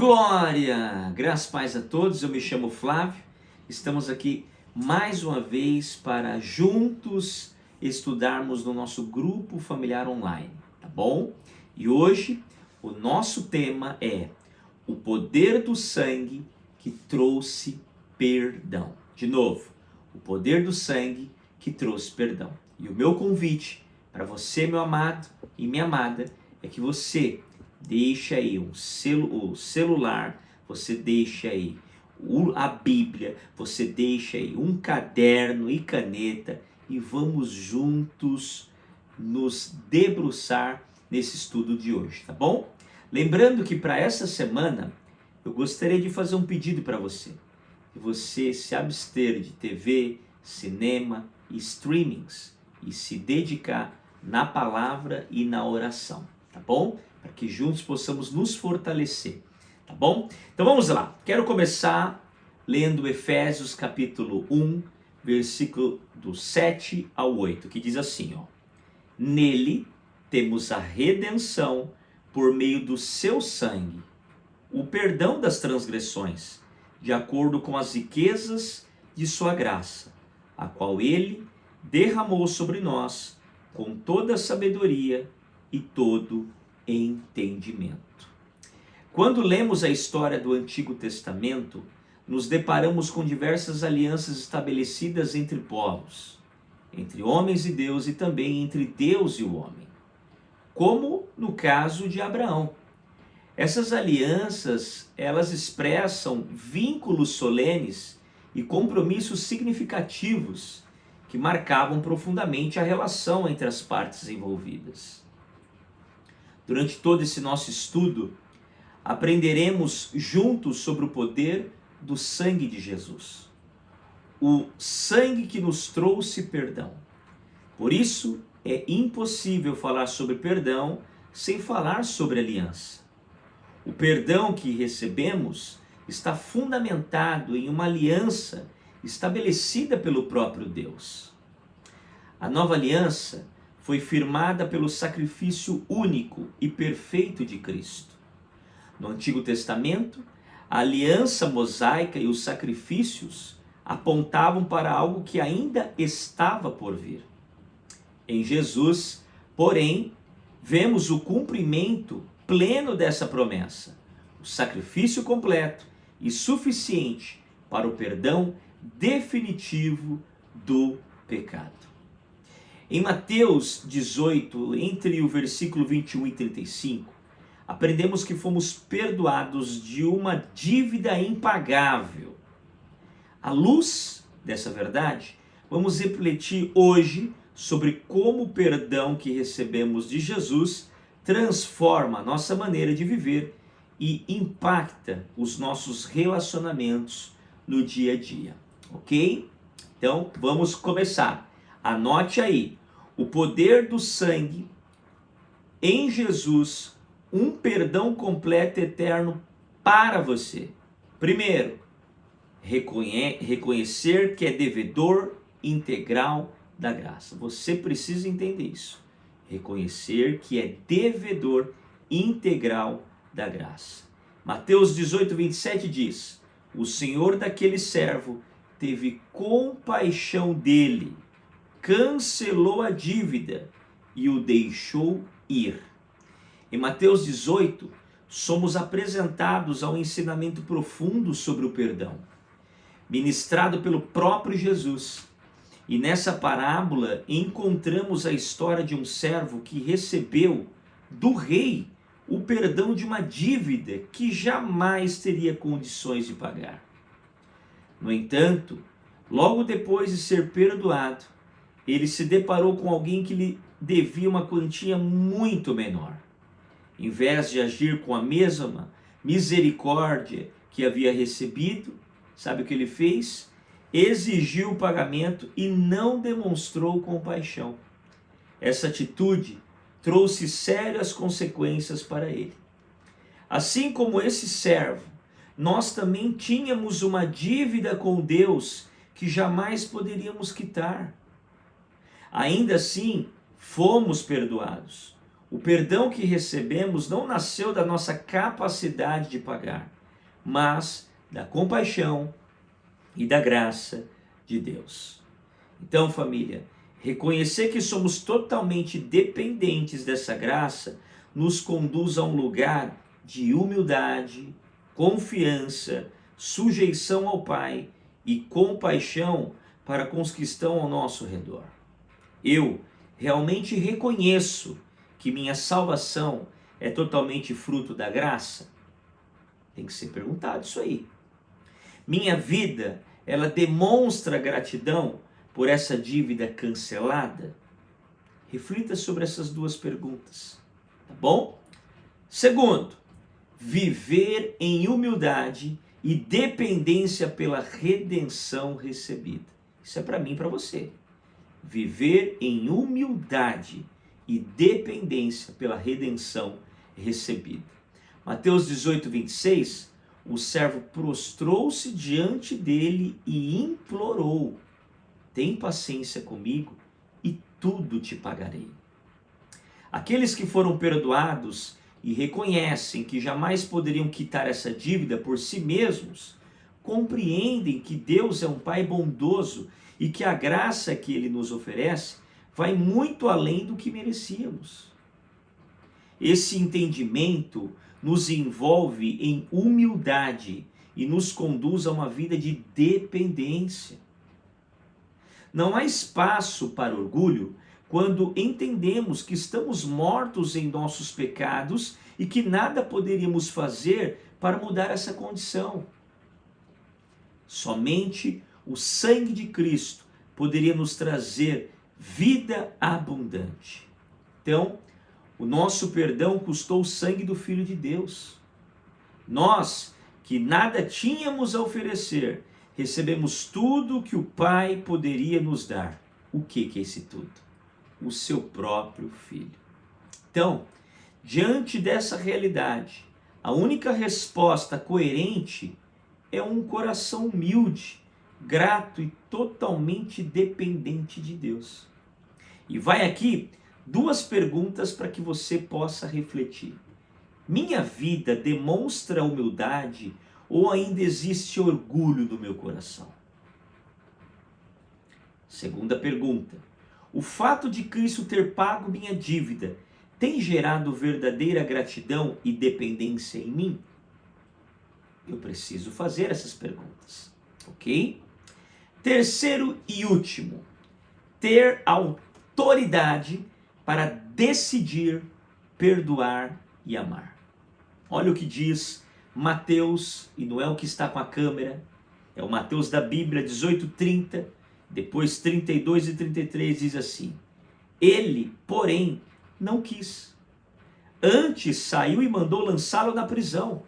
Glória! Graças e paz a todos, eu me chamo Flávio, estamos aqui mais uma vez para juntos estudarmos no nosso grupo familiar online, tá bom? E hoje o nosso tema é o poder do sangue que trouxe perdão. De novo, o poder do sangue que trouxe perdão. E o meu convite para você, meu amado e minha amada, é que você deixa aí o celular, você deixa aí a Bíblia, você deixa aí um caderno e caneta e vamos juntos nos debruçar nesse estudo de hoje, tá bom? Lembrando que para essa semana eu gostaria de fazer um pedido para você, que você se abster de TV, cinema e streamings e se dedicar na palavra e na oração, tá bom? Para que juntos possamos nos fortalecer, tá bom? Então vamos lá, quero começar lendo Efésios capítulo 1, versículo do 7 ao 8, que diz assim, ó: Nele temos a redenção por meio do seu sangue, o perdão das transgressões, de acordo com as riquezas de sua graça, a qual ele derramou sobre nós com toda a sabedoria e todo entendimento. Quando lemos a história do Antigo Testamento, nos deparamos com diversas alianças estabelecidas entre povos, entre homens e Deus e também entre Deus e o homem, como no caso de Abraão. Essas alianças, elas expressam vínculos solenes e compromissos significativos que marcavam profundamente a relação entre as partes envolvidas. Durante todo esse nosso estudo, aprenderemos juntos sobre o poder do sangue de Jesus. O sangue que nos trouxe perdão. Por isso, é impossível falar sobre perdão sem falar sobre aliança. O perdão que recebemos está fundamentado em uma aliança estabelecida pelo próprio Deus. A nova aliança foi firmada pelo sacrifício único e perfeito de Cristo. No Antigo Testamento, a aliança mosaica e os sacrifícios apontavam para algo que ainda estava por vir. Em Jesus, porém, vemos o cumprimento pleno dessa promessa, o sacrifício completo e suficiente para o perdão definitivo do pecado. Em Mateus 18, entre o versículo 21 e 35, aprendemos que fomos perdoados de uma dívida impagável. À luz dessa verdade, vamos refletir hoje sobre como o perdão que recebemos de Jesus transforma a nossa maneira de viver e impacta os nossos relacionamentos no dia a dia, ok? Então, vamos começar. Anote aí, o poder do sangue em Jesus, um perdão completo e eterno para você. Primeiro, reconhecer que é devedor integral da graça. Você precisa entender isso. Reconhecer que é devedor integral da graça. Mateus 18, 27 diz: O Senhor daquele servo teve compaixão dele, cancelou a dívida e o deixou ir. Em Mateus 18, somos apresentados ao ensinamento profundo sobre o perdão, ministrado pelo próprio Jesus. E nessa parábola encontramos a história de um servo que recebeu do rei o perdão de uma dívida que jamais teria condições de pagar. No entanto, logo depois de ser perdoado, ele se deparou com alguém que lhe devia uma quantia muito menor. Em vez de agir com a mesma misericórdia que havia recebido, sabe o que ele fez? Exigiu o pagamento e não demonstrou compaixão. Essa atitude trouxe sérias consequências para ele. Assim como esse servo, nós também tínhamos uma dívida com Deus que jamais poderíamos quitar. Ainda assim, fomos perdoados. O perdão que recebemos não nasceu da nossa capacidade de pagar, mas da compaixão e da graça de Deus. Então, família, reconhecer que somos totalmente dependentes dessa graça nos conduz a um lugar de humildade, confiança, sujeição ao Pai e compaixão para com os que estão ao nosso redor. Eu realmente reconheço que minha salvação é totalmente fruto da graça? Tem que ser perguntado isso aí. Minha vida, ela demonstra gratidão por essa dívida cancelada? Reflita sobre essas duas perguntas, tá bom? Segundo, viver em humildade e dependência pela redenção recebida. Isso é para mim e para você. Viver em humildade e dependência pela redenção recebida. Mateus 18, 26, o servo prostrou-se diante dele e implorou: tem paciência comigo e tudo te pagarei. Aqueles que foram perdoados e reconhecem que jamais poderiam quitar essa dívida por si mesmos, compreendem que Deus é um Pai bondoso e que a graça que Ele nos oferece vai muito além do que merecíamos. Esse entendimento nos envolve em humildade e nos conduz a uma vida de dependência. Não há espaço para orgulho quando entendemos que estamos mortos em nossos pecados e que nada poderíamos fazer para mudar essa condição. Somente o sangue de Cristo poderia nos trazer vida abundante. Então, o nosso perdão custou o sangue do Filho de Deus. Nós, que nada tínhamos a oferecer, recebemos tudo que o Pai poderia nos dar. O que é esse tudo? O seu próprio Filho. Então, diante dessa realidade, a única resposta coerente é um coração humilde, grato e totalmente dependente de Deus. E vai aqui duas perguntas para que você possa refletir. Minha vida demonstra humildade ou ainda existe orgulho no meu coração? Segunda pergunta: o fato de Cristo ter pago minha dívida tem gerado verdadeira gratidão e dependência em mim? Eu preciso fazer essas perguntas, ok? Terceiro e último, ter autoridade para decidir, perdoar e amar. Olha o que diz Mateus, e não é o que está com a câmera, é o Mateus da Bíblia, 18:30, depois 32 e 33 diz assim: ele, porém, não quis. Antes saiu e mandou lançá-lo na prisão,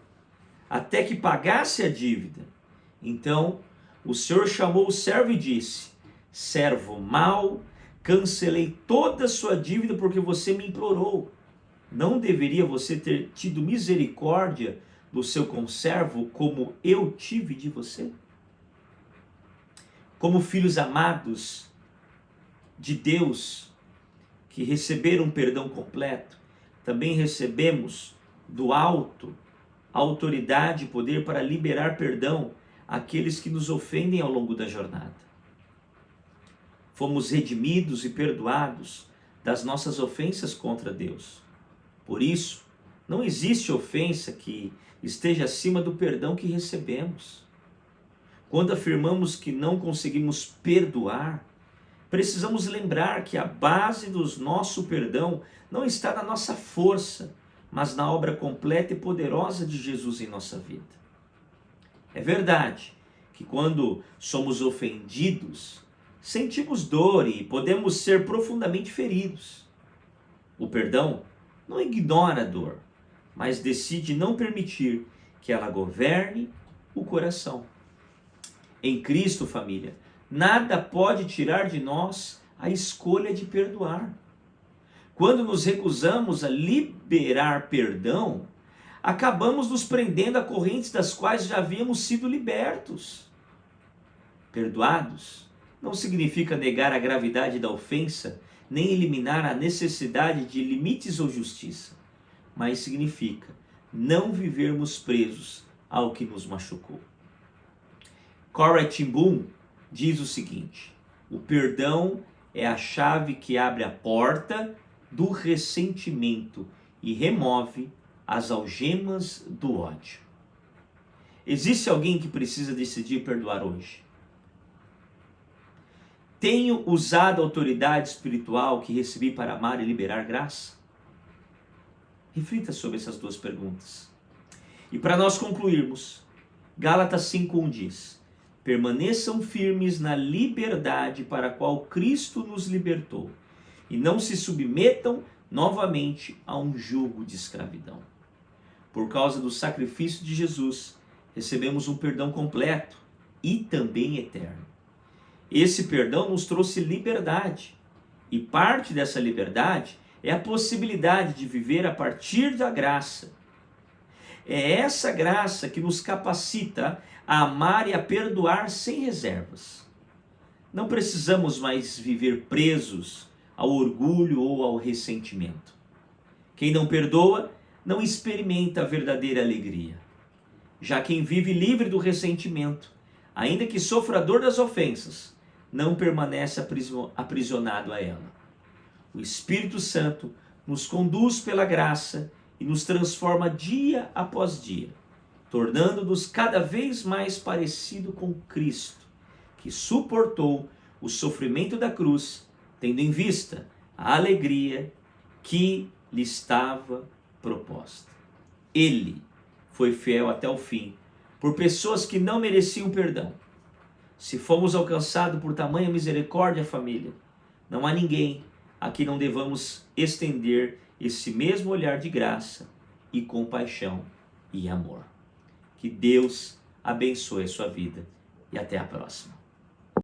até que pagasse a dívida. Então o Senhor chamou o servo e disse: servo mau, cancelei toda a sua dívida porque você me implorou. Não deveria você ter tido misericórdia do seu conservo como eu tive de você? Como filhos amados de Deus, que receberam perdão completo, também recebemos do alto autoridade e poder para liberar perdão àqueles que nos ofendem ao longo da jornada. Fomos redimidos e perdoados das nossas ofensas contra Deus. Por isso, não existe ofensa que esteja acima do perdão que recebemos. Quando afirmamos que não conseguimos perdoar, precisamos lembrar que a base do nosso perdão não está na nossa força, mas na obra completa e poderosa de Jesus em nossa vida. É verdade que quando somos ofendidos, sentimos dor e podemos ser profundamente feridos. O perdão não ignora a dor, mas decide não permitir que ela governe o coração. Em Cristo, família, nada pode tirar de nós a escolha de perdoar. Quando nos recusamos a liberar perdão, acabamos nos prendendo a correntes das quais já havíamos sido libertos. Perdoados não significa negar a gravidade da ofensa, nem eliminar a necessidade de limites ou justiça, mas significa não vivermos presos ao que nos machucou. Corrie ten Boom diz o seguinte: o perdão é a chave que abre a porta do ressentimento e remove as algemas do ódio. Existe alguém que precisa decidir perdoar hoje? Tenho usado a autoridade espiritual que recebi para amar e liberar graça? Reflita sobre essas duas perguntas. E para nós concluirmos, Gálatas 5:1 diz: permaneçam firmes na liberdade para a qual Cristo nos libertou, e não se submetam novamente a um jugo de escravidão. Por causa do sacrifício de Jesus, recebemos um perdão completo e também eterno. Esse perdão nos trouxe liberdade, e parte dessa liberdade é a possibilidade de viver a partir da graça. É essa graça que nos capacita a amar e a perdoar sem reservas. Não precisamos mais viver presos ao orgulho ou ao ressentimento. Quem não perdoa não experimenta a verdadeira alegria. Já quem vive livre do ressentimento, ainda que sofra a dor das ofensas, não permanece aprisionado a ela. O Espírito Santo nos conduz pela graça e nos transforma dia após dia, tornando-nos cada vez mais parecido com Cristo, que suportou o sofrimento da cruz, tendo em vista a alegria que lhe estava proposta. Ele foi fiel até o fim por pessoas que não mereciam perdão. Se fomos alcançados por tamanha misericórdia, família, não há ninguém a quem não devamos estender esse mesmo olhar de graça e compaixão e amor. Que Deus abençoe a sua vida e até a próxima.